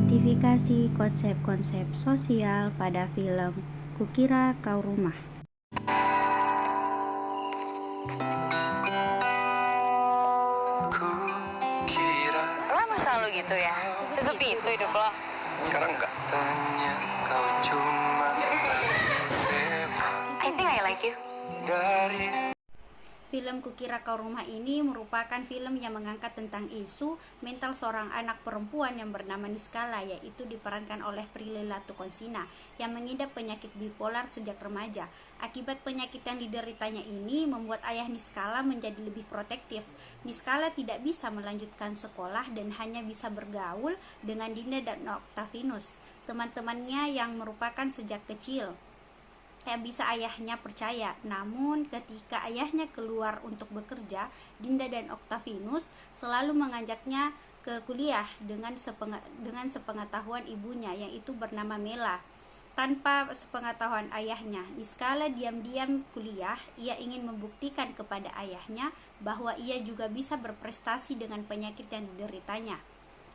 mengidentifikasi konsep-konsep sosial pada film Kukira Kau Rumah. Kukira Lo emang selalu gitu ya? Sesepi itu hidup lo? sekarang enggak. Tanya kau cuma I think I like you. dari Film Kukira Kau Rumah ini merupakan film yang mengangkat tentang isu mental seorang anak perempuan yang bernama Niskala, yaitu diperankan oleh Prilly Latuconsina yang mengidap penyakit bipolar sejak remaja. Akibat penyakit yang dideritanya ini membuat ayah Niskala menjadi lebih protektif. Niskala tidak bisa melanjutkan sekolah dan hanya bisa bergaul dengan Dinda dan Octavianus, teman-temannya yang merupakan sejak kecil yang bisa ayahnya percaya. Namun ketika ayahnya keluar untuk bekerja, Dinda dan Octavianus selalu mengajaknya ke kuliah dengan sepengetahuan ibunya, yaitu bernama Mela. Tanpa sepengetahuan ayahnya, Niskala diam-diam kuliah. Ia ingin membuktikan kepada ayahnya bahwa ia juga bisa berprestasi dengan penyakit yang dideritanya.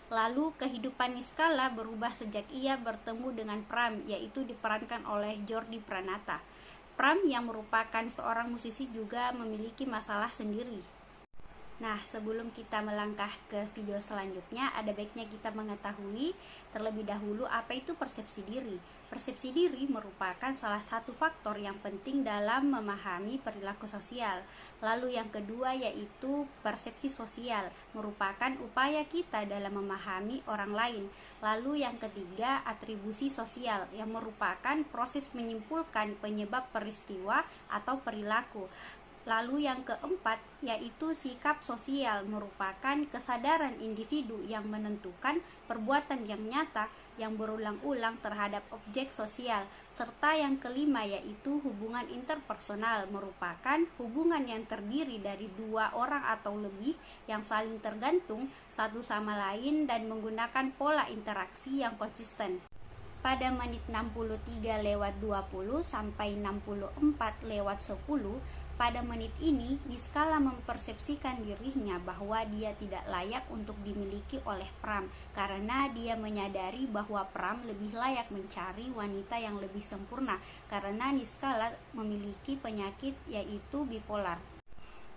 Lalu kehidupan Niskala berubah sejak ia bertemu dengan Pram, yaitu diperankan oleh Jordi Pranata. Pram yang merupakan seorang musisi juga memiliki masalah sendiri. Nah, sebelum kita melangkah ke video selanjutnya, ada baiknya kita mengetahui terlebih dahulu apa itu persepsi diri. Persepsi diri merupakan salah satu faktor yang penting dalam memahami perilaku sosial. Lalu yang kedua yaitu persepsi sosial, merupakan upaya kita dalam memahami orang lain. Lalu yang ketiga, atribusi sosial, yang merupakan proses menyimpulkan penyebab peristiwa atau perilaku. Lalu yang keempat yaitu sikap sosial, merupakan kesadaran individu yang menentukan perbuatan yang nyata yang berulang-ulang terhadap objek sosial. Serta yang kelima yaitu hubungan interpersonal, merupakan hubungan yang terdiri dari dua orang atau lebih yang saling tergantung satu sama lain dan menggunakan pola interaksi yang konsisten. Pada menit 63:20 sampai 64:10, pada menit ini Niskala mempersepsikan dirinya bahwa dia tidak layak untuk dimiliki oleh Pram, karena dia menyadari bahwa Pram lebih layak mencari wanita yang lebih sempurna karena Niskala memiliki penyakit yaitu bipolar.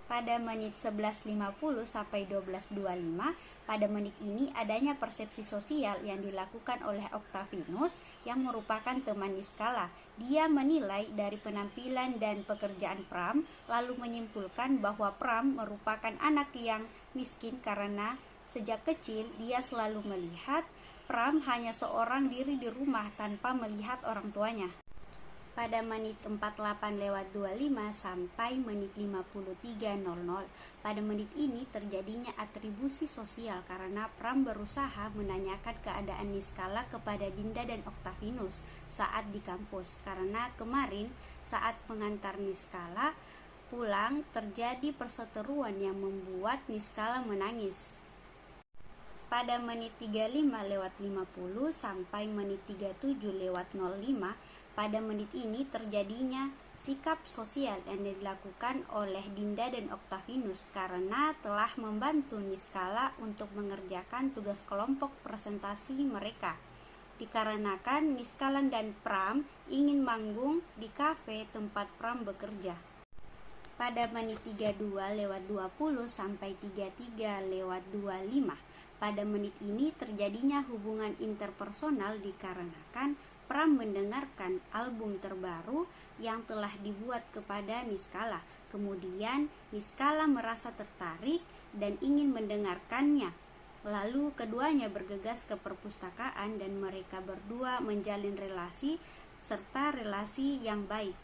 Pada menit 11:50 sampai 12:25, pada menit ini adanya persepsi sosial yang dilakukan oleh Octavianus yang merupakan teman Niskala. Dia menilai dari penampilan dan pekerjaan Pram, lalu menyimpulkan bahwa Pram merupakan anak yang miskin karena sejak kecil dia selalu melihat Pram hanya seorang diri di rumah tanpa melihat orang tuanya. Pada menit 48:25 sampai menit 53:00, pada menit ini terjadinya atribusi sosial karena Pram berusaha menanyakan keadaan Niskala kepada Dinda dan Octavianus saat di kampus, karena kemarin saat mengantar Niskala pulang terjadi perseteruan yang membuat Niskala menangis. Pada menit 35:50 sampai menit 37:05, pada menit ini terjadinya sikap sosial yang dilakukan oleh Dinda dan Octavianus karena telah membantu Niskala untuk mengerjakan tugas kelompok presentasi mereka. Dikarenakan Niskala dan Pram ingin manggung di kafe tempat Pram bekerja. Pada menit 32:20 sampai 33:25, pada menit ini terjadinya hubungan interpersonal dikarenakan Pram mendengarkan album terbaru yang telah dibuat kepada Niskala. Kemudian Niskala merasa tertarik dan ingin mendengarkannya. Lalu keduanya bergegas ke perpustakaan dan mereka berdua menjalin relasi serta relasi yang baik.